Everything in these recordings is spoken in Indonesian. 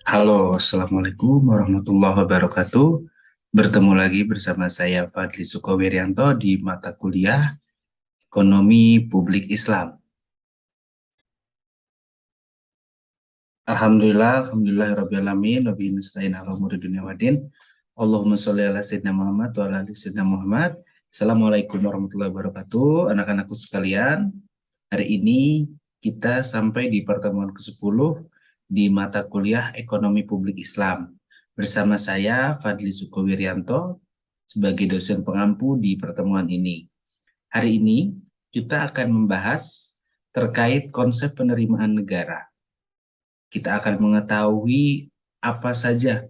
Halo, Assalamualaikum warahmatullahi wabarakatuh. Bertemu lagi bersama saya Fadli Sukovirianto di mata kuliah Ekonomi Publik Islam. Alhamdulillahirrahmanirrahim. Wabihi nasta'in ala umuri dunya waddin. Allahumma sholli ala sayyidina Muhammad wa ala ali sayyidina Muhammad. Assalamualaikum warahmatullahi wabarakatuh. Anak-anakku sekalian, hari ini kita sampai di pertemuan ke-10 di mata kuliah Ekonomi Publik Islam. Bersama saya Fadli Sukovirianto sebagai dosen pengampu di pertemuan ini. Hari ini kita akan membahas terkait konsep penerimaan negara. Kita akan mengetahui apa saja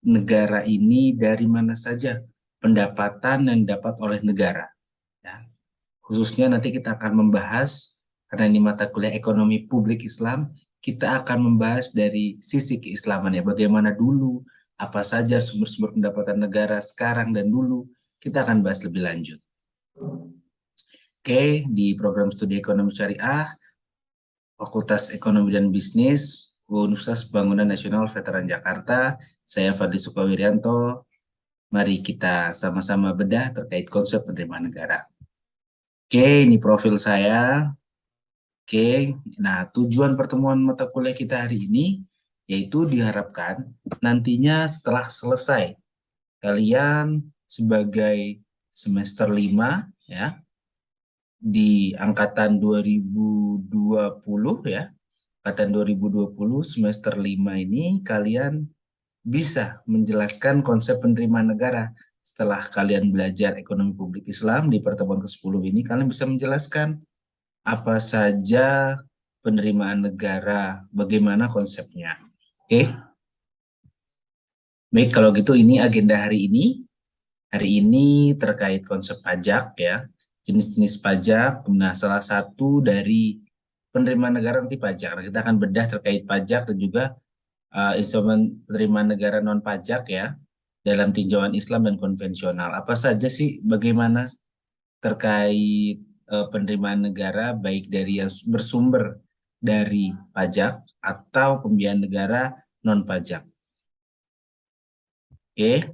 negara ini, dari mana saja pendapatan yang didapat oleh negara. Ya. Khususnya nanti kita akan membahas, karena ini mata kuliah ekonomi publik Islam, kita akan membahas dari sisi keislaman ya, bagaimana dulu, apa saja sumber-sumber pendapatan negara sekarang dan dulu, kita akan bahas lebih lanjut. Oke, di program studi ekonomi syariah, Fakultas Ekonomi dan Bisnis, Universitas Pembangunan Nasional Veteran Jakarta, saya Fadli Sukovirianto. Mari kita sama-sama bedah terkait konsep penerimaan negara. Oke, ini profil saya. Oke, nah tujuan pertemuan mata kuliah kita hari ini yaitu diharapkan nantinya setelah selesai kalian sebagai semester 5 ya di angkatan 2020 ya. Angkatan 2020 semester 5 ini kalian bisa menjelaskan konsep penerimaan negara. Setelah kalian belajar ekonomi publik Islam di pertemuan ke-10 ini, kalian bisa menjelaskan apa saja penerimaan negara, bagaimana konsepnya. Oke, baik kalau gitu ini agenda hari ini. Hari ini terkait konsep pajak ya, jenis-jenis pajak. Nah, salah satu dari penerimaan negara nanti pajak. Nah, kita akan bedah terkait pajak dan juga instrumen penerimaan negara non pajak ya dalam tinjauan Islam dan konvensional. Apa saja sih, bagaimana terkait penerimaan negara baik dari yang bersumber dari pajak atau pembiayaan negara non pajak. Oke.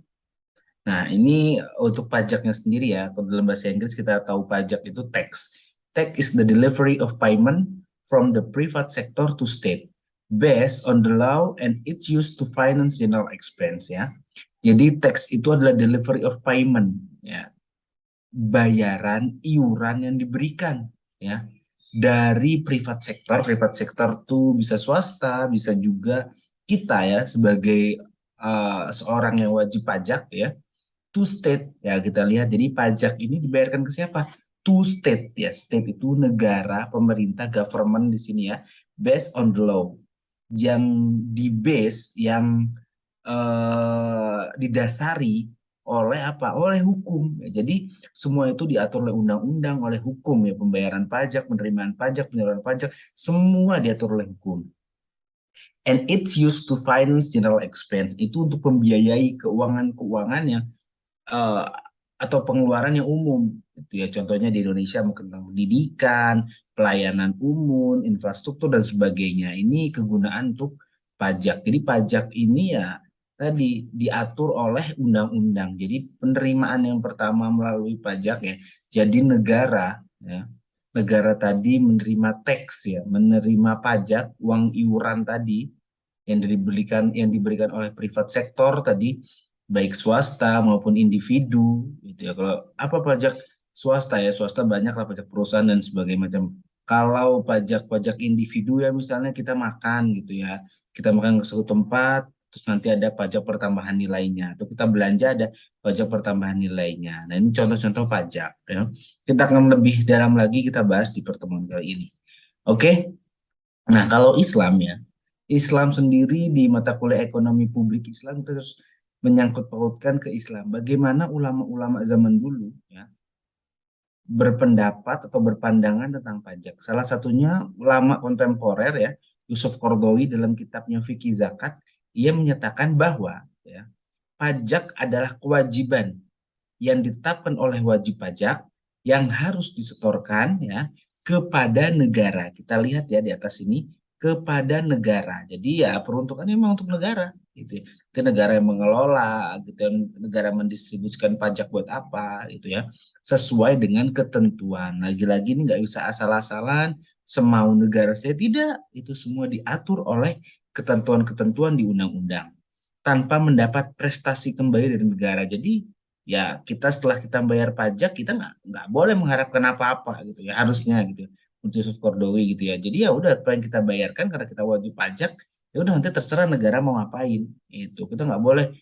Nah, ini untuk pajaknya sendiri ya. Kalau dalam bahasa Inggris kita tahu pajak itu tax. Tax is the delivery of payment from the private sector to state based on the law and it's used to finance general expense ya. Jadi tax itu adalah delivery of payment ya. Bayaran iuran yang diberikan ya dari private sector. Private sector tuh bisa swasta, bisa juga kita ya sebagai seorang yang wajib pajak ya, to state ya. Kita lihat, jadi pajak ini dibayarkan ke siapa? To state ya. State itu negara, pemerintah, government di sini ya, based on the law, yang di base, yang didasari oleh apa? Oleh hukum ya. Jadi semua itu diatur oleh undang-undang, oleh hukum ya. Pembayaran pajak, penerimaan pajak, penyaluran pajak, semua diatur oleh hukum. And it's used to finance general expense. Itu untuk membiayai keuangan-keuangan yang uh, atau pengeluaran yang umum itu ya. Contohnya di Indonesia mungkin tentang pendidikan, pelayanan umum, infrastruktur dan sebagainya. Ini kegunaan untuk pajak. Jadi pajak ini ya tadi diatur oleh undang-undang. Jadi penerimaan yang pertama melalui pajak ya. Jadi negara ya, negara tadi menerima tax ya, menerima pajak, uang iuran tadi yang diberikan oleh privat sektor tadi, baik swasta maupun individu gitu ya. Kalau apa pajak swasta ya, swasta banyak lah, pajak perusahaan dan sebagainya macam. Kalau pajak-pajak individu ya, misalnya kita makan gitu ya, kita makan ke suatu tempat terus nanti ada pajak pertambahan nilainya, atau kita belanja ada pajak pertambahan nilainya. Nah, ini contoh-contoh pajak ya. Kita akan lebih dalam lagi kita bahas di pertemuan kali ini. Oke. Nah, kalau Islam ya, Islam sendiri di mata kuliah ekonomi publik Islam terus menyangkut pautkan ke Islam. Bagaimana ulama-ulama zaman dulu ya berpendapat atau berpandangan tentang pajak. Salah satunya ulama kontemporer ya, Yusuf Qaradawi dalam kitabnya Fikih Zakat, ia menyatakan bahwa ya, pajak adalah kewajiban yang ditetapkan oleh wajib pajak yang harus disetorkan ya kepada negara. Kita lihat ya di atas ini, kepada negara. Jadi ya peruntukannya memang untuk negara gitu ya. Itu negara yang mengelola gitu ya, negara mendistribusikan pajak buat apa gitu ya. Sesuai dengan ketentuan. Lagi-lagi ini nggak bisa asal-asalan semau negara saya, tidak. Itu semua diatur oleh ketentuan-ketentuan di undang-undang tanpa mendapat prestasi kembali dari negara. Jadi ya kita setelah kita bayar pajak kita nggak boleh mengharapkan apa-apa gitu ya, harusnya gitu ya, untuk Yusuf Kordowi gitu ya. Jadi ya udah apa yang kita bayarkan karena kita wajib pajak, ya udah nanti terserah negara mau ngapain. Itu kita nggak boleh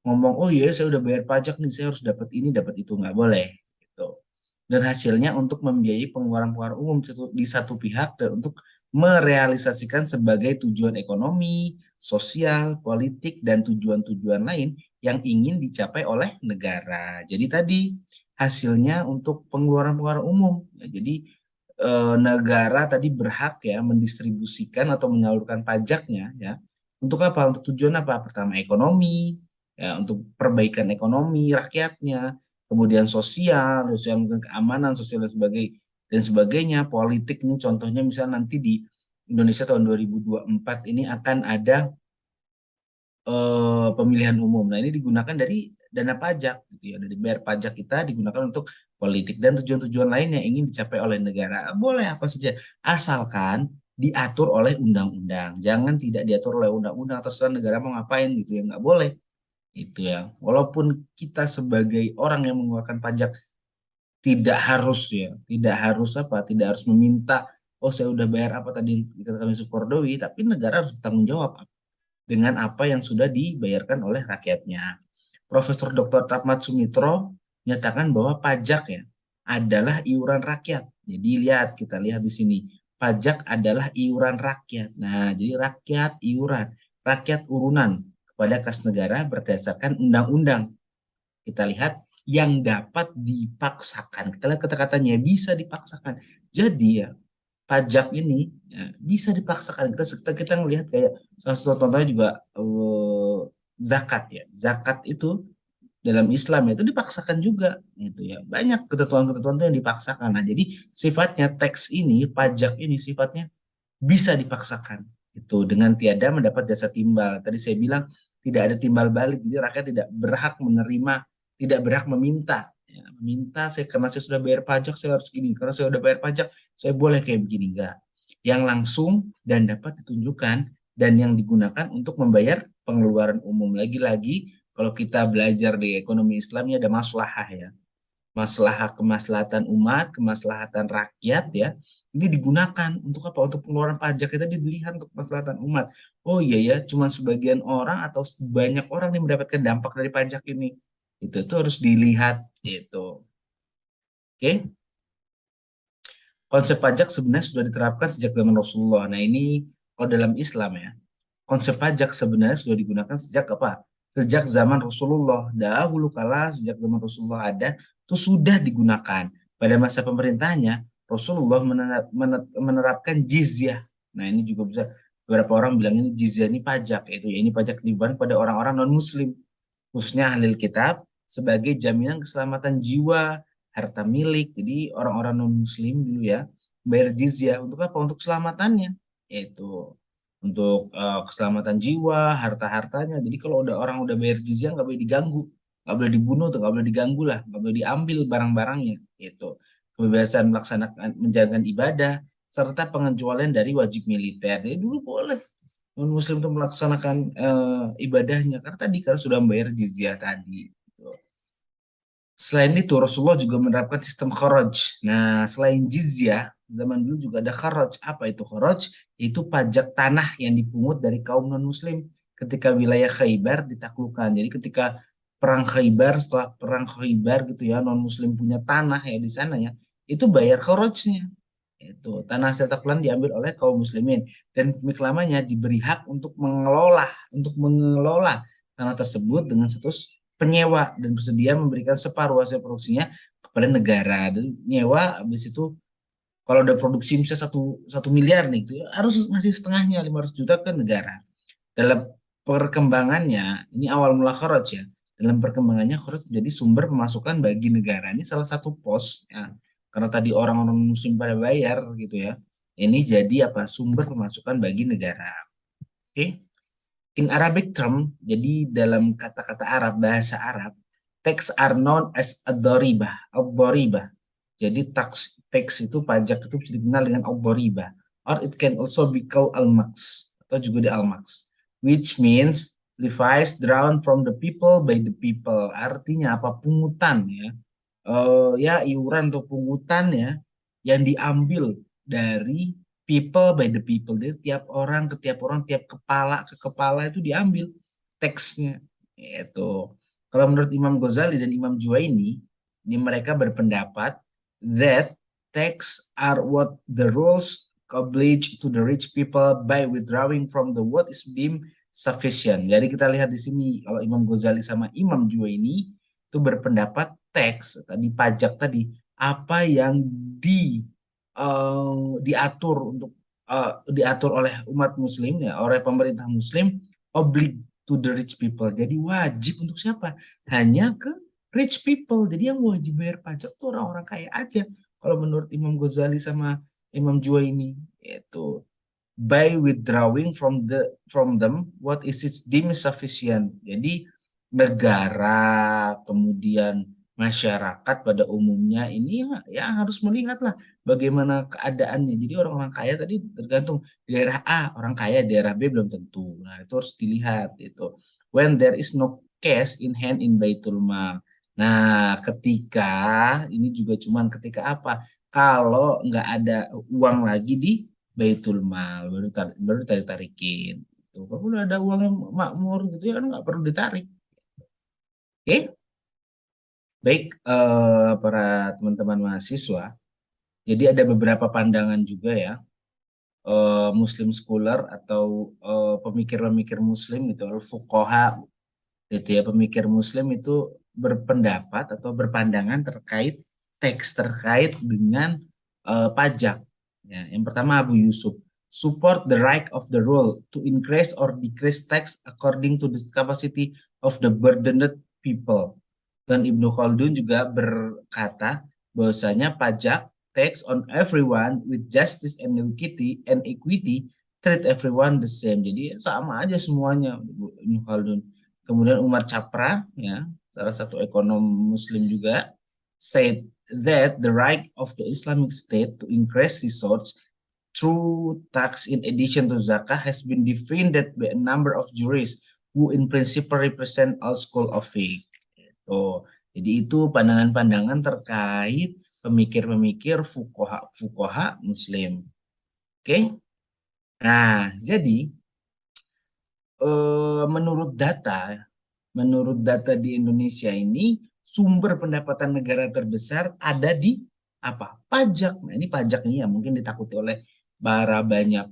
ngomong oh iya saya udah bayar pajak nih saya harus dapat ini dapat itu, nggak boleh gitu. Dan hasilnya untuk membiayai pengeluaran-pengeluaran umum di satu pihak dan untuk merealisasikan sebagai tujuan ekonomi, sosial, politik, dan tujuan-tujuan lain yang ingin dicapai oleh negara. Jadi tadi hasilnya untuk pengeluaran-pengeluaran umum. Ya, jadi negara tadi berhak ya mendistribusikan atau menyalurkan pajaknya ya untuk apa? Untuk tujuan apa? Pertama ekonomi, ya untuk perbaikan ekonomi rakyatnya, kemudian sosial, sosial mungkin keamanan, sosial dan sebagainya, politik nih contohnya misalnya nanti di Indonesia tahun 2024 ini akan ada pemilihan umum. Nah, ini digunakan dari dana pajak gitu ya. Dari bayar pajak kita digunakan untuk politik dan tujuan-tujuan lain yang ingin dicapai oleh negara. Boleh apa saja asalkan diatur oleh undang-undang. Jangan tidak diatur oleh undang-undang, terserah negara mau ngapain gitu ya, nggak boleh. Itu ya. Walaupun kita sebagai orang yang mengeluarkan pajak tidak harus ya, tidak harus apa, tidak harus meminta oh saya udah bayar apa tadi dikatakan Yusuf Kordowi, tapi negara harus bertanggung jawab dengan apa yang sudah dibayarkan oleh rakyatnya. Profesor Dr. Tatmat Sumitro menyatakan bahwa pajak ya adalah iuran rakyat. Jadi kita lihat di sini, pajak adalah iuran rakyat. Nah, jadi rakyat iuran, rakyat urunan kepada kas negara berdasarkan undang-undang. Kita lihat yang dapat dipaksakan. Kita lihat kata-katanya bisa dipaksakan. Jadi ya pajak ini ya, bisa dipaksakan. Kita ngelihat kayak salah satu contohnya juga zakat ya. Zakat itu dalam Islam itu dipaksakan juga gitu ya. Banyak ketentuan-ketentuan itu yang dipaksakan. Nah, jadi sifatnya teks ini, pajak ini sifatnya bisa dipaksakan itu dengan tiada mendapat jasa timbal. Tadi saya bilang tidak ada timbal balik. Jadi rakyat tidak berhak menerima, tidak berhak meminta. Ya, meminta saya karena saya sudah bayar pajak saya harus gini, karena saya sudah bayar pajak saya boleh kayak begini, enggak. Yang langsung dan dapat ditunjukkan dan yang digunakan untuk membayar pengeluaran umum. Lagi-lagi kalau kita belajar di ekonomi Islamnya ada maslahah ya, maslahat kemaslahatan umat, kemaslahatan rakyat ya. Ini digunakan untuk apa? Untuk pengeluaran pajak kita dilihat untuk kemaslahatan umat. Oh iya ya, cuma sebagian orang atau banyak orang yang mendapatkan dampak dari pajak ini. Itu harus dilihat gitu. Oke. Konsep pajak sebenarnya sudah diterapkan sejak zaman Rasulullah. Nah, ini kalau dalam Islam ya, konsep pajak sebenarnya sudah digunakan sejak apa? Sejak zaman Rasulullah. Dahulu kala sejak zaman Rasulullah ada, itu sudah digunakan. Pada masa pemerintahnya, Rasulullah menerapkan jizyah. Nah, ini juga bisa beberapa orang bilang ini jizyah ini pajak, itu ya ini pajak dibebankan pada orang-orang non-muslim, khususnya ahli kitab sebagai jaminan keselamatan jiwa, harta milik. Jadi orang-orang non-muslim dulu ya bayar jizyah untuk apa? Untuk keselamatannya. Yaitu untuk keselamatan jiwa, harta-hartanya. Jadi kalau orang udah bayar jizya nggak boleh diganggu, nggak boleh dibunuh tuh, nggak boleh diganggu lah, nggak boleh diambil barang-barangnya. Itu kebebasan melaksanakan menjalankan ibadah serta pengecualian dari wajib militer. Jadi dulu boleh non Muslim itu melaksanakan ibadahnya karena sudah membayar jizya tadi. Gitu. Selain itu, Rasulullah juga menerapkan sistem kharaj. Nah, selain jizyah, zaman dulu juga ada kharaj. Apa itu kharaj? Itu pajak tanah yang dipungut dari kaum non-muslim ketika wilayah Khaybar ditaklukkan. Jadi ketika perang Khaybar, setelah perang Khaybar gitu ya, non-muslim punya tanah ya di sana ya, itu bayar kharajnya. Itu tanah hasil taklukan diambil oleh kaum muslimin dan pemilik lamanya diberi hak untuk mengelola tanah tersebut dengan status penyewa dan bersedia memberikan separuh hasil produksinya kepada negara. Dan nyewa habis itu kalau udah produksi misalnya satu miliar nih itu harus ngasih setengahnya 500 juta ke negara. Dalam perkembangannya ini awal mula kharaj ya. Dalam perkembangannya kharaj menjadi sumber pemasukan bagi negara. Ini salah satu pos ya. Karena tadi orang-orang muslim pada bayar gitu ya. Ini jadi apa? Sumber pemasukan bagi negara. Oke. In Arabic term, jadi dalam kata-kata Arab, bahasa Arab, tax are known as ad-doribah, ad-doribah. Jadi tax itu pajak itu bisa dikenal dengan ad-doribah. Or it can also be called al-maks, atau juga di al-maks. Which means levies drawn from the people by the people. Artinya apa? Pungutan ya. Ya iuran atau pungutan ya yang diambil dari people by the people. Jadi tiap orang ke tiap orang, tiap kepala ke kepala itu diambil teksnya. Itu. Kalau menurut Imam Ghazali dan Imam Juwaini, ini mereka berpendapat that tax are what the rules oblige to the rich people by withdrawing from the what is deemed sufficient. Jadi kita lihat di sini kalau Imam Ghazali sama Imam Juwaini itu berpendapat tax tadi pajak tadi apa yang diatur untuk diatur oleh umat muslim ya oleh pemerintah muslim oblig to the rich people. Jadi wajib untuk siapa? Hanya ke rich people. Jadi yang wajib bayar pajak tuh orang-orang kaya aja. Kalau menurut Imam Ghazali sama Imam Juwaini itu by withdrawing from them what is it deemed sufficient. Jadi negara kemudian masyarakat pada umumnya ini ya harus melihatlah bagaimana keadaannya. Jadi orang-orang kaya tadi tergantung di daerah A orang kaya, daerah B belum tentu. Nah, itu harus dilihat itu. When there is no cash in hand in Baitul Mal. Nah, ketika ini juga cuman ketika apa? Kalau nggak ada uang lagi di Baitul Mal baru tarik tarikin. Tuh, kalau udah ada uang yang makmur gitu ya kan nggak perlu ditarik. Oke, baik para teman-teman mahasiswa. Jadi ada beberapa pandangan juga ya Muslim scholar atau pemikir-pemikir Muslim itu al-fuqaha gitu ya pemikir Muslim itu berpendapat atau berpandangan terkait teks terkait dengan pajak. Ya, yang pertama Abu Yusuf support the right of the rule to increase or decrease tax according to the capacity of the burdened people. Dan Ibnu Khaldun juga berkata bahwasanya pajak tax on everyone with justice and equity treat everyone the same. Jadi sama aja semuanya Ibnu Khaldun. Kemudian Umar Chapra ya, salah satu ekonom muslim juga said that the right of the Islamic State to increase resources through tax in addition to zakah has been defended by a number of jurists who in principle represent all school of faith. Oh, jadi itu pandangan-pandangan terkait pemikir-pemikir fukoha muslim. Oke. Nah, jadi menurut data di Indonesia ini sumber pendapatan negara terbesar ada di apa? Pajak. Nah, ini pajak ini ya mungkin ditakuti oleh para banyak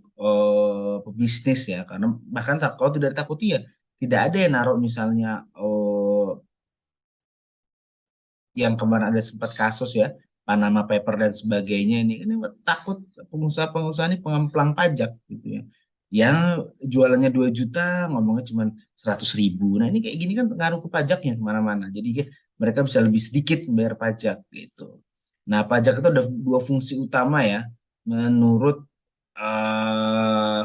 pebisnis ya karena bahkan kalau tidak ditakuti ya tidak ada yang naruh misalnya yang kemarin ada sempat kasus ya Panama Paper dan sebagainya ini takut pengusaha-pengusaha ini pengemplang pajak gitu ya yang jualannya 2 juta ngomongnya cuma 100.000. Nah ini kayak gini kan ngaruh ke pajaknya kemana-mana jadi mereka bisa lebih sedikit bayar pajak gitu. Nah pajak itu ada dua fungsi utama ya menurut eh,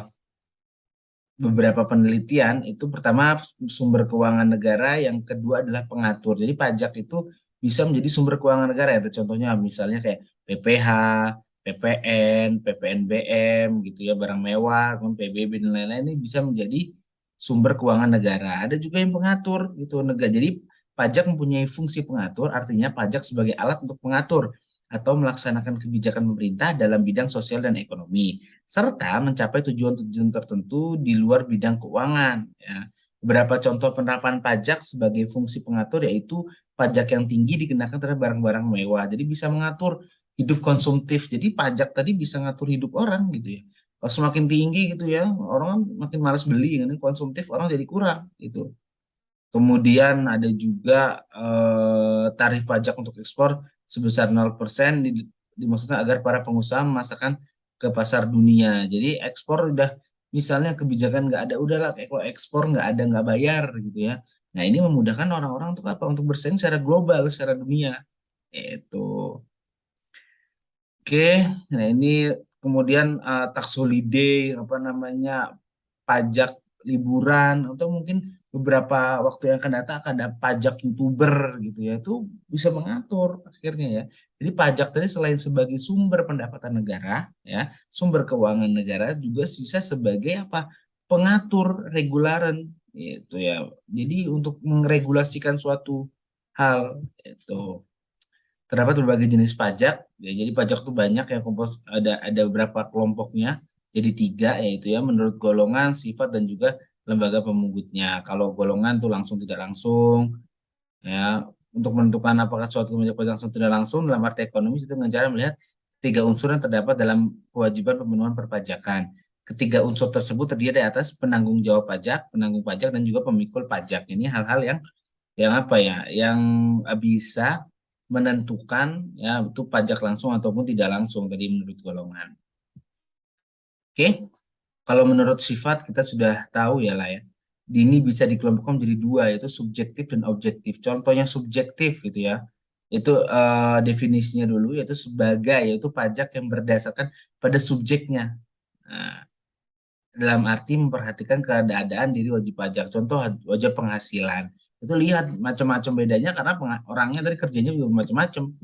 beberapa penelitian itu pertama sumber keuangan negara, yang kedua adalah pengatur. Jadi pajak itu bisa menjadi sumber keuangan negara ya. Contohnya misalnya kayak PPh, PPN, PPNBM gitu ya, barang mewah, kemudian PBB dan lain-lain ini bisa menjadi sumber keuangan negara. Ada juga yang pengatur gitu negara. Jadi pajak mempunyai fungsi pengatur, artinya pajak sebagai alat untuk mengatur atau melaksanakan kebijakan pemerintah dalam bidang sosial dan ekonomi serta mencapai tujuan-tujuan tertentu di luar bidang keuangan. Ya. Beberapa contoh penerapan pajak sebagai fungsi pengatur yaitu pajak yang tinggi dikenakan terhadap barang-barang mewah. Jadi bisa mengatur hidup konsumtif. Jadi pajak tadi bisa ngatur hidup orang gitu ya. Kalau semakin tinggi gitu ya, orang makin malas beli, ini konsumtif orang jadi kurang gitu. Kemudian ada juga tarif pajak untuk ekspor sebesar 0% dimaksudkan agar para pengusaha memasarkan ke pasar dunia. Jadi ekspor udah misalnya kebijakan nggak ada, udahlah kalau ekspor nggak ada nggak bayar gitu ya. Nah ini memudahkan orang-orang untuk apa? Untuk bersaing secara global, secara dunia. Itu. Oke, nah ini kemudian tax holiday, apa namanya, pajak liburan, atau mungkin beberapa waktu yang akan datang akan ada pajak YouTuber gitu ya, itu bisa mengatur akhirnya ya. Jadi pajak tadi selain sebagai sumber pendapatan negara ya, sumber keuangan negara, juga bisa sebagai apa? Pengatur regularan itu ya. Jadi untuk meregulasikan suatu hal itu. Terdapat berbagai jenis pajak. Ya, jadi pajak tuh banyak yang ada beberapa kelompoknya. Jadi tiga, yaitu ya menurut golongan, sifat, dan juga lembaga pemungutnya. Kalau golongan tuh langsung tidak langsung, ya untuk menentukan apakah suatu pajak langsung tidak langsung dalam arti ekonomis itu dengan cara melihat tiga unsur yang terdapat dalam kewajiban pemenuhan perpajakan. Ketiga unsur tersebut terdiri dari atas penanggung jawab pajak, penanggung pajak, dan juga pemikul pajak. Ini hal-hal yang apa ya, yang bisa menentukan ya itu pajak langsung ataupun tidak langsung tadi menurut golongan. Oke, kalau menurut sifat kita sudah tahu ya lah ya. Ini bisa dikelompokkan menjadi dua, yaitu subjektif dan objektif. Contohnya subjektif gitu ya. Itu definisinya dulu, yaitu sebagai yaitu pajak yang berdasarkan pada subjeknya. Nah, dalam arti memperhatikan keadaan diri wajib pajak. Contoh wajib penghasilan. Itu lihat macam-macam bedanya karena orangnya tadi kerjanya juga macam-macam.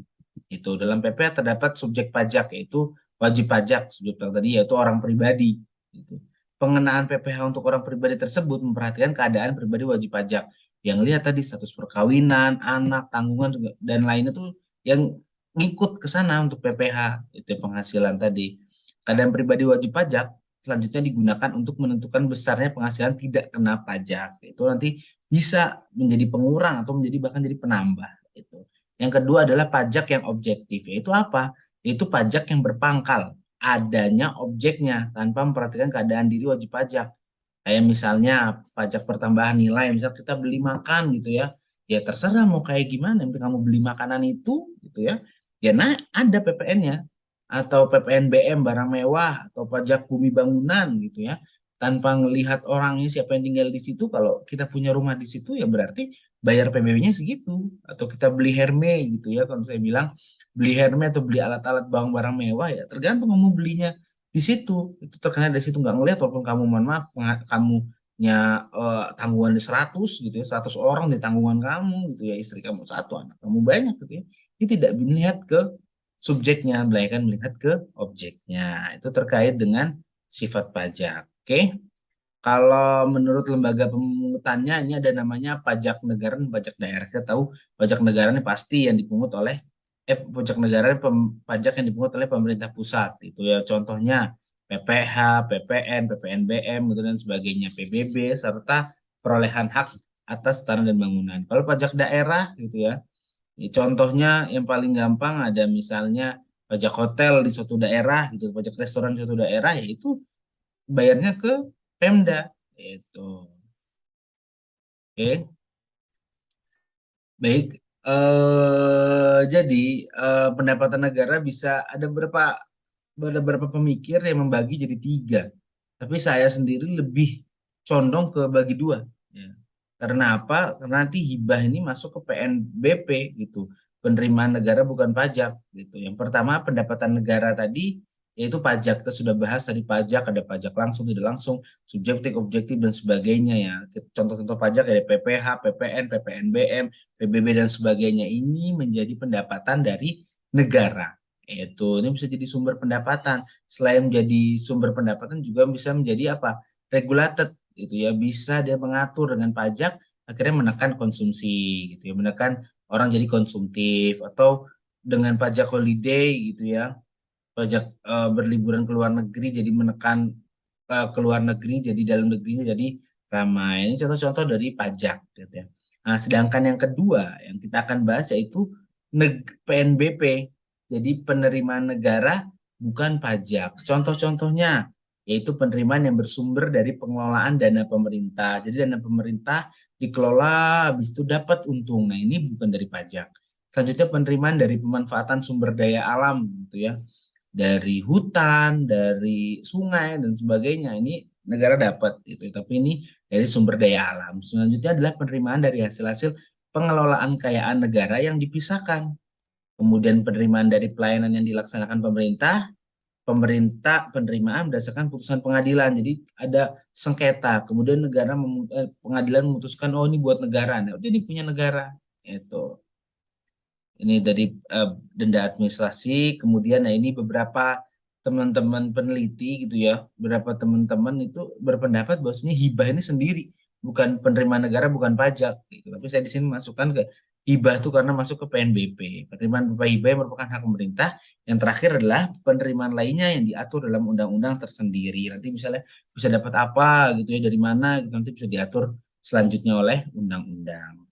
Itu dalam PPh terdapat subjek pajak yaitu wajib pajak, subjek pajak tadi yaitu orang pribadi. Gitu. Pengenaan PPh untuk orang pribadi tersebut memperhatikan keadaan pribadi wajib pajak. Yang lihat tadi status perkawinan, anak, tanggungan dan lainnya tuh yang ngikut ke sana untuk PPh itu penghasilan tadi. Keadaan pribadi wajib pajak selanjutnya digunakan untuk menentukan besarnya penghasilan tidak kena pajak. Itu nanti bisa menjadi pengurang atau menjadi bahkan jadi penambah. Itu. Yang kedua adalah pajak yang objektif. Yaitu apa? Yaitu pajak yang berpangkal. Adanya objeknya tanpa memperhatikan keadaan diri wajib pajak. Kayak misalnya pajak pertambahan nilai, misal kita beli makan gitu ya. Ya terserah mau kayak gimana, yang penting kamu beli makanan itu gitu ya. Ya nah ada PPN-nya atau PPNBM barang mewah atau pajak bumi bangunan gitu ya. Tanpa melihat orangnya siapa yang tinggal di situ, kalau kita punya rumah di situ ya berarti bayar PBB-nya segitu. Atau kita beli Hermes gitu ya, kalau saya bilang beli Hermes atau beli alat-alat barang barang mewah ya tergantung kamu belinya di situ. Itu terkena dari situ, nggak ngelihat walaupun kamu mohon maaf kamunya tanggungan di 100 gitu ya, 100 orang di tanggungan kamu gitu ya, istri kamu satu, anak kamu banyak gitu ya. Ini tidak melihat ke subjeknya, melainkan melihat ke objeknya. Itu terkait dengan sifat pajak. Oke. Kalau menurut lembaga pemungutannya ini ada namanya pajak negara dan pajak daerah. Kita tahu pajak negara ini pasti yang dipungut oleh pajak negara ini pajak yang dipungut oleh pemerintah pusat. Itu ya contohnya PPh, PPN, PPNBM gitu dan sebagainya, PBB serta perolehan hak atas tanah dan bangunan. Kalau pajak daerah gitu ya, contohnya yang paling gampang ada misalnya pajak hotel di suatu daerah gitu, pajak restoran di suatu daerah, yaitu bayarnya ke Pemda itu. Oke, baik. Jadi pendapatan negara bisa ada beberapa pemikir yang membagi jadi tiga. Tapi saya sendiri lebih condong ke bagi dua. Ya. Karena apa? Karena nanti hibah ini masuk ke PNBP gitu. Penerimaan negara bukan pajak gitu. Yang pertama pendapatan negara tadi yaitu pajak. Kita sudah bahas tadi pajak, ada pajak langsung, tidak langsung, subjektif, objektif dan sebagainya ya. Contoh-contoh pajak ada PPh, PPN, PPNBM, PBB dan sebagainya. Ini menjadi pendapatan dari negara. Itu ini bisa jadi sumber pendapatan. Selain menjadi sumber pendapatan juga bisa menjadi apa? Regulated gitu ya, bisa dia mengatur dengan pajak akhirnya menekan konsumsi gitu ya, menekan orang jadi konsumtif, atau dengan pajak holiday gitu ya, pajak berliburan ke luar negeri jadi menekan ke luar negeri, jadi dalam negerinya jadi ramai. Ini contoh-contoh dari pajak gitu ya. Nah, sedangkan yang kedua yang kita akan bahas yaitu PNBP, jadi penerimaan negara bukan pajak. Contoh-contohnya yaitu penerimaan yang bersumber dari pengelolaan dana pemerintah. Jadi dana pemerintah dikelola, habis itu dapat untung. Nah, ini bukan dari pajak. Selanjutnya penerimaan dari pemanfaatan sumber daya alam gitu ya. Dari hutan, dari sungai dan sebagainya. Ini negara dapat gitu. Tapi ini dari sumber daya alam. Selanjutnya adalah penerimaan dari hasil-hasil pengelolaan kekayaan negara yang dipisahkan. Kemudian penerimaan dari pelayanan yang dilaksanakan pemerintah, pemerintah penerimaan berdasarkan putusan pengadilan. Jadi ada sengketa, kemudian pengadilan memutuskan oh ini buat negara, nah jadi punya negara itu. Ini dari denda administrasi, kemudian nah ini beberapa teman-teman peneliti gitu ya, beberapa teman-teman itu berpendapat bahwasanya hibah ini sendiri, bukan penerimaan negara, bukan pajak gitu. Tapi saya di sini masukkan ke hibah itu karena masuk ke PNBP. Penerimaan berupa hibah yang merupakan hak pemerintah. Yang terakhir adalah penerimaan lainnya yang diatur dalam undang-undang tersendiri. Nanti misalnya bisa dapat apa gitu ya, dari mana gitu, nanti bisa diatur selanjutnya oleh undang-undang.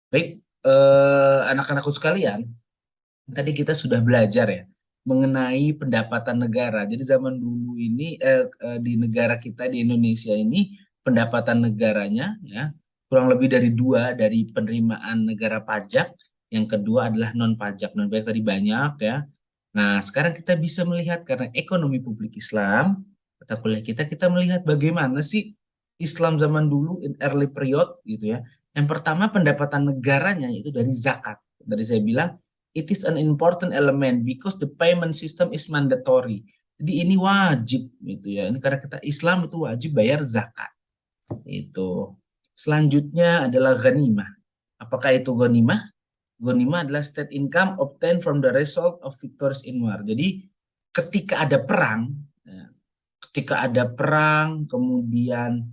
Baik, anak-anakku sekalian, tadi kita sudah belajar ya mengenai pendapatan negara. Jadi zaman dulu ini di negara kita di Indonesia ini pendapatan negaranya ya kurang lebih dari dua dari penerimaan negara pajak. Yang kedua adalah non pajak. Non pajak tadi banyak ya. Nah, sekarang kita bisa melihat karena ekonomi publik Islam, kata kuliah kita melihat bagaimana sih Islam zaman dulu in early period gitu ya. Yang pertama pendapatan negaranya itu dari zakat. Dari saya bilang it is an important element because the payment system is mandatory. Jadi ini wajib gitu ya. Ini karena kita Islam itu wajib bayar zakat. Itu. Selanjutnya adalah ghanimah. Apakah itu ghanimah? Ghanimah adalah state income obtained from the result of victories in war. Jadi ketika ada perang, ya, ketika ada perang, kemudian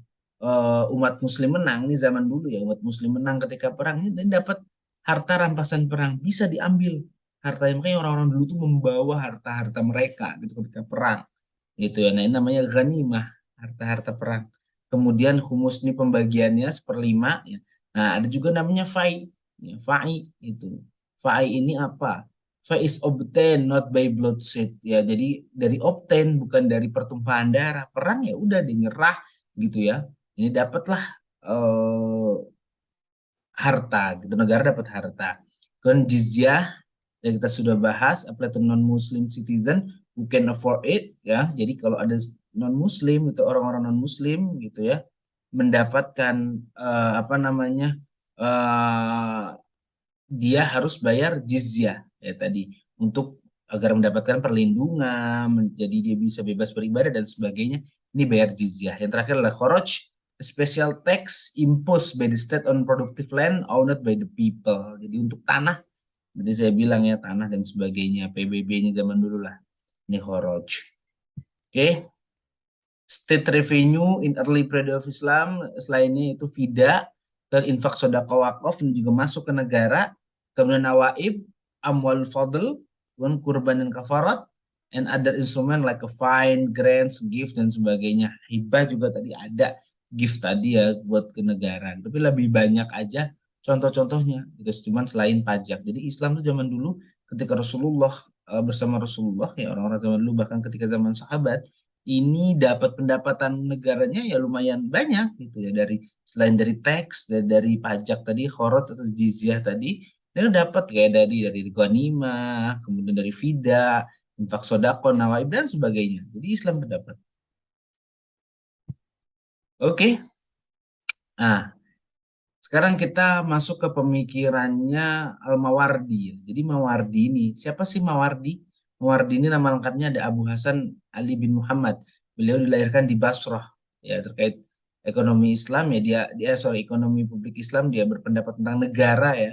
umat Muslim menang, ini zaman dulu ya, umat Muslim menang ketika perang ini dan dapat harta rampasan perang bisa diambil harta yang makanya orang-orang dulu tuh membawa harta-harta mereka gitu ketika perang gitu ya. Nah ini namanya ghanimah, harta-harta perang. Kemudian humus ini pembagiannya seperlima ya. Nah ada juga namanya fai, ya, fai itu. Fai ini apa? Fai is obtained not by bloodshed ya. Jadi dari obtain bukan dari pertumpahan darah. Perang ya udah dinyerah gitu ya. Ini dapatlah eh, harta gitu. Negara dapat harta. Kemudian jizyah yang kita sudah bahas apply to non muslim citizen who can afford it ya. Jadi kalau ada non muslim itu orang-orang non muslim gitu ya mendapatkan apa namanya eh, dia harus bayar jizyah ya tadi untuk agar mendapatkan perlindungan, jadi dia bisa bebas beribadah dan sebagainya. Ini bayar jizyah. Yang terakhir adalah kharaj, a special tax imposed by the state on productive land owned by the people. Jadi untuk tanah, jadi saya bilang ya tanah dan sebagainya, PBB-nya zaman dulu lah. Ini kharaj. Oke. State revenue in early period of Islam, selainnya itu fida dan infak sodako wakaf ini juga masuk ke negara. Kemudian nawaib, amwal fadl, kemudian kurban dan kafarat, and other instrument like a fine, grants, gift dan sebagainya. Hibah juga tadi ada gift tadi ya buat ke negara. Tapi lebih banyak aja contoh-contohnya. Itu cuman selain pajak. Jadi Islam itu zaman dulu ketika Rasulullah bersama Rasulullah ya orang-orang zaman dulu bahkan ketika zaman sahabat ini dapat pendapatan negaranya ya lumayan banyak gitu ya dari selain dari tax dari pajak tadi khorot atau jizyah tadi dia dapat kayak dari ghanimah kemudian dari fida infak sodako nawaib dan sebagainya jadi Islam berdapat oke. Nah sekarang kita masuk ke pemikirannya Al-Mawardi ya. Jadi Mawardi ini siapa sih Mawardi? Mawardi ini nama lengkapnya ada Abu Hasan Ali bin Muhammad. Beliau dilahirkan di Basrah ya terkait ekonomi Islam ya dia sorry ekonomi publik Islam dia berpendapat tentang negara ya.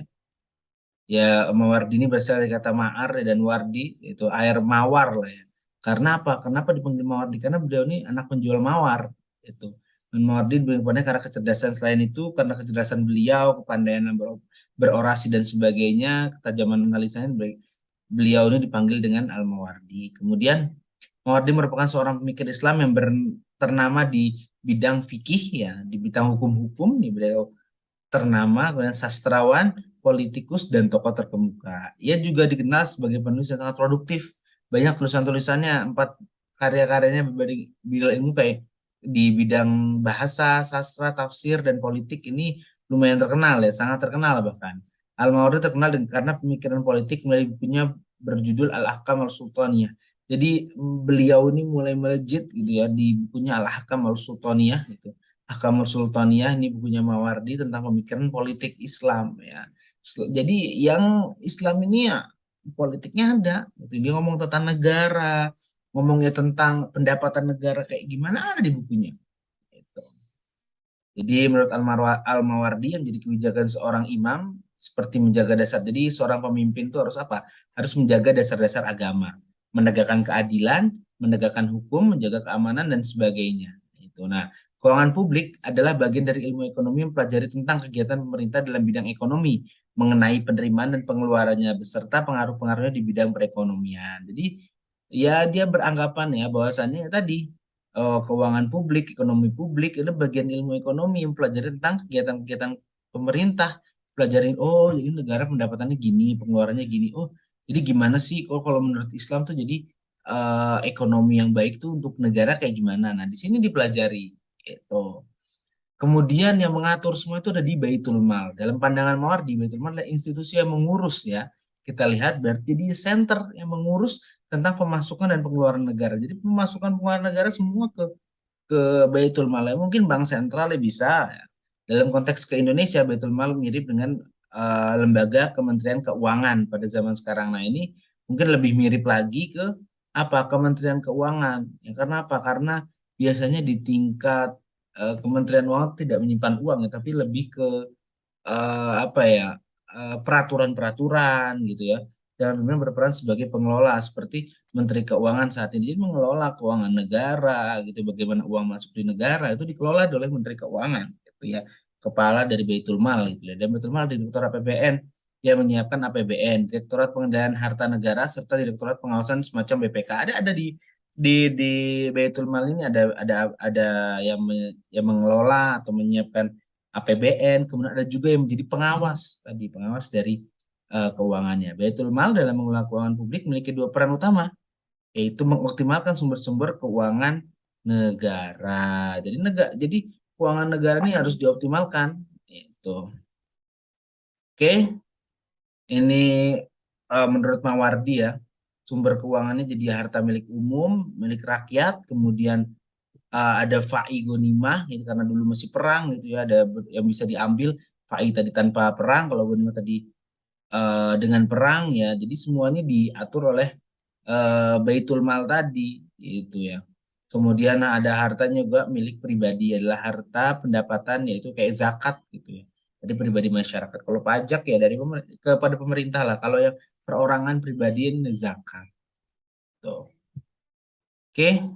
Ya Mawardi ini berasal dari kata ma'ar dan wardi itu air mawar lah ya. Karena apa? Kenapa dipanggil Mawardi? Karena beliau ini anak penjual mawar itu. Dan Mawardi dipanggil karena kecerdasan selain itu karena kecerdasan beliau, kepandaian berorasi dan sebagainya, ketajaman analisanya beliau ini dipanggil dengan Al-Mawardi. Kemudian Mawardi merupakan seorang pemikir Islam yang ternama di bidang fikih ya, di bidang hukum-hukum. Nih beliau ternama, kemudian sastrawan, politikus, dan tokoh terkemuka. Ia juga dikenal sebagai penulis yang sangat produktif. Banyak tulisan-tulisannya, 4 karya-karyanya berbagi bidang ilmu kayak di bidang bahasa, sastra, tafsir, dan politik ini lumayan terkenal ya, sangat terkenal bahkan. Al-Mawardi terkenal karena pemikiran politik melalui bukunya berjudul Al-Ahkam Al-Sultaniyah. Jadi beliau ini mulai melejit gitu ya di bukunya Al-Ahkam Al-Sultaniyah gitu. Ahkamul Sultaniyah ini bukunya Mawardi tentang pemikiran politik Islam ya. Jadi yang Islam ini ya politiknya ada. Gitu. Dia ngomong tentang negara, ngomongnya tentang pendapatan negara kayak gimana ada di bukunya. Gitu. Jadi menurut Al-Mawardi yang jadi kebijakan seorang imam seperti menjaga dasar. Jadi seorang pemimpin itu harus apa? Harus menjaga dasar-dasar agama, menegakkan keadilan, menegakkan hukum, menjaga keamanan dan sebagainya. Itu. Nah, keuangan publik adalah bagian dari ilmu ekonomi yang mempelajari tentang kegiatan pemerintah dalam bidang ekonomi, mengenai penerimaan dan pengeluarannya beserta pengaruh-pengaruhnya di bidang perekonomian. Jadi ya dia beranggapan ya bahwasannya tadi keuangan publik, ekonomi publik itu bagian ilmu ekonomi yang pelajari tentang kegiatan-kegiatan pemerintah. Pelajarin, oh jadi negara pendapatannya gini, pengeluarannya gini. Oh, jadi gimana sih kalau menurut Islam tuh jadi ekonomi yang baik tuh untuk negara kayak gimana? Nah, di sini dipelajari itu. Kemudian yang mengatur semua itu ada di Baitul Mal. Dalam pandangan Mawardi, Baitul Mal adalah institusi yang mengurus ya. Kita lihat berarti dia center yang mengurus tentang pemasukan dan pengeluaran negara. Jadi pemasukan pengeluaran negara semua ke Baitul Mal. Mungkin bank sentral ya bisa. Ya. Dalam konteks ke Indonesia, Baitul Mal mirip dengan lembaga Kementerian Keuangan pada zaman sekarang. Nah ini mungkin lebih mirip lagi ke apa Kementerian Keuangan. Ya, karena apa? Karena biasanya di tingkat Kementerian Keuangan tidak menyimpan uang ya, tapi lebih ke apa ya peraturan-peraturan gitu ya dan kemudian berperan sebagai pengelola seperti Menteri Keuangan saat ini. Jadi mengelola keuangan negara gitu, bagaimana uang masuk di negara itu dikelola oleh Menteri Keuangan gitu ya, kepala dari Baitul Mal gitu ya. Dan Baitul Mal Direktur APBN yang menyiapkan APBN, Direktorat Pengendalian Harta Negara serta Direktorat Pengawasan semacam BPK ada di Baitul Mal ini ada yang mengelola atau menyiapkan APBN, kemudian ada juga yang menjadi pengawas tadi, pengawas dari keuangannya. Baitul Mal dalam mengelola keuangan publik memiliki dua peran utama, yaitu mengoptimalkan sumber-sumber keuangan negara. Jadi keuangan negara ini harus dioptimalkan. Itu. Oke, ini menurut Mawardi ya, sumber keuangannya jadi harta milik umum, milik rakyat, kemudian ada fai gonimah gitu karena dulu masih perang gitu ya ada yang bisa diambil fai tadi tanpa perang kalau gonimah tadi dengan perang ya jadi semuanya diatur oleh Baitul Mal tadi gitu ya kemudian ada hartanya juga milik pribadi adalah harta pendapatan yaitu kayak zakat gitu ya jadi pribadi masyarakat kalau pajak ya dari kepada pemerintah lah kalau yang perorangan pribadi ini zakat tuh oke.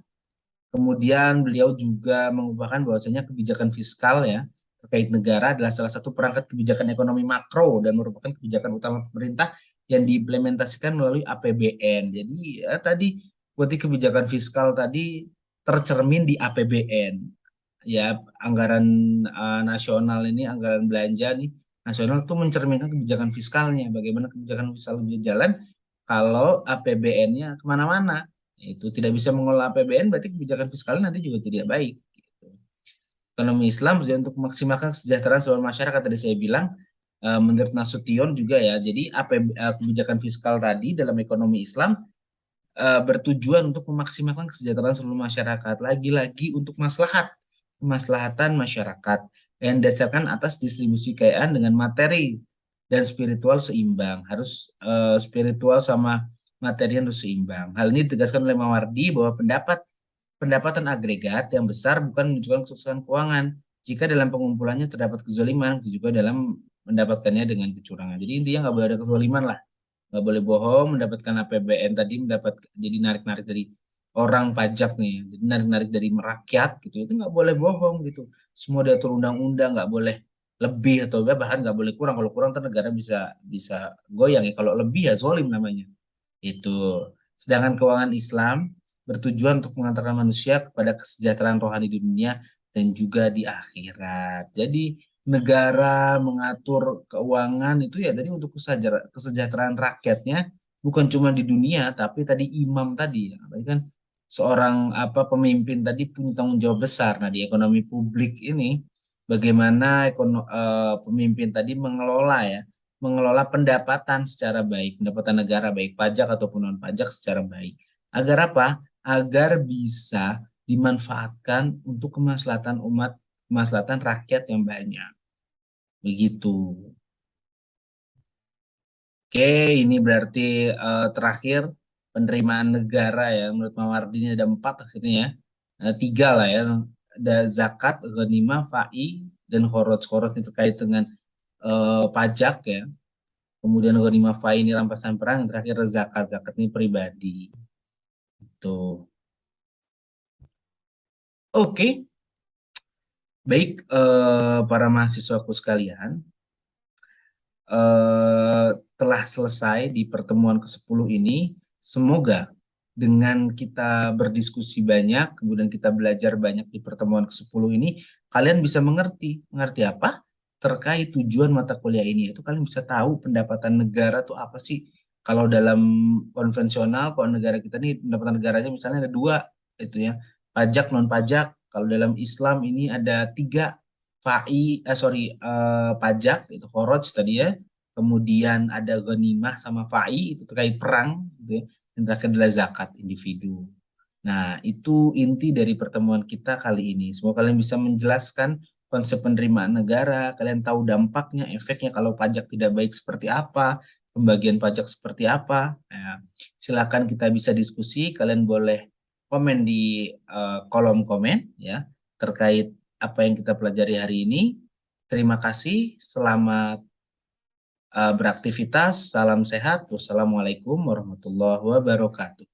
Kemudian beliau juga mengubahkan bahwasanya kebijakan fiskal ya terkait negara adalah salah satu perangkat kebijakan ekonomi makro dan merupakan kebijakan utama pemerintah yang diimplementasikan melalui APBN. Jadi ya, tadi berarti kebijakan fiskal tadi tercermin di APBN. Ya, anggaran nasional ini, anggaran belanja nih nasional itu mencerminkan kebijakan fiskalnya. Bagaimana kebijakan fiskal bisa jalan kalau APBN-nya kemana-mana itu tidak bisa mengelola APBN berarti kebijakan fiskalnya nanti juga tidak baik gitu. Ekonomi Islam bertujuan untuk memaksimalkan kesejahteraan seluruh masyarakat tadi saya bilang menurut Nasution juga ya jadi kebijakan fiskal tadi dalam ekonomi Islam bertujuan untuk memaksimalkan kesejahteraan seluruh masyarakat lagi-lagi untuk kemaslahatan masyarakat yang didasarkan atas distribusi kekayaan dengan materi dan spiritual seimbang harus spiritual sama materi harus seimbang. Hal ini ditegaskan oleh Mawardi bahwa pendapatan agregat yang besar bukan menunjukkan kesuksesan keuangan. Jika dalam pengumpulannya terdapat kezaliman, itu juga dalam mendapatkannya dengan kecurangan. Jadi intinya nggak boleh ada kezaliman lah. Nggak boleh bohong, mendapatkan APBN tadi, jadi narik-narik dari orang pajak nih. Jadi narik-narik dari merakyat gitu. Itu nggak boleh bohong gitu. Semua diatur undang-undang, nggak boleh lebih atau enggak, bahkan nggak boleh kurang. Kalau kurang ntar negara bisa bisa goyang ya. Kalau lebih ya zolim namanya. Itu. Sedangkan keuangan Islam bertujuan untuk mengantarkan manusia kepada kesejahteraan rohani di dunia dan juga di akhirat. Jadi negara mengatur keuangan itu ya tadi untuk kesejahteraan rakyatnya bukan cuma di dunia tapi tadi imam tadi ya. Tadi kan seorang apa pemimpin tadi punya tanggung jawab besar. Nah, di ekonomi publik ini bagaimana pemimpin tadi mengelola ya mengelola pendapatan secara baik, pendapatan negara baik pajak ataupun non pajak secara baik. Agar apa? Agar bisa dimanfaatkan untuk kemaslahatan umat, kemaslahatan rakyat yang banyak. Begitu. Oke, ini berarti terakhir penerimaan negara ya. Menurut Mawardi ini ada 4 akhirnya ya. Tiga lah ya. Ada zakat, ghanimah, fai, dan khoroj. Khoroj ini terkait dengan pajak ya. Kemudian ghanimah, fai ini rampasan perang. Yang terakhir zakat. Zakat ini pribadi. Tuh. Oke, baik para mahasiswaku sekalian. eh, Telah selesai di pertemuan ke-10 ini. Semoga dengan kita berdiskusi banyak, kemudian kita belajar banyak di pertemuan ke-10 ini, kalian bisa mengerti. Mengerti apa? Terkait tujuan mata kuliah ini. Itu kalian bisa tahu pendapatan negara tuh apa sih. Kalau dalam konvensional, kalau negara kita nih pendapatan negaranya misalnya ada dua, itu ya. Pajak, non pajak. Kalau dalam Islam ini ada tiga, pajak itu khoroj tadi ya, kemudian ada ghanimah sama fai itu terkait perang gitu ya. Yang terakhir adalah zakat individu. Nah, itu inti dari pertemuan kita kali ini. Semoga kalian bisa menjelaskan konsep penerimaan negara, kalian tahu dampaknya, efeknya kalau pajak tidak baik seperti apa, pembagian pajak seperti apa. Nah, silakan kita bisa diskusi, kalian boleh komen di kolom komen ya terkait apa yang kita pelajari hari ini. Terima kasih, selamat beraktivitas, salam sehat, wassalamualaikum warahmatullahi wabarakatuh.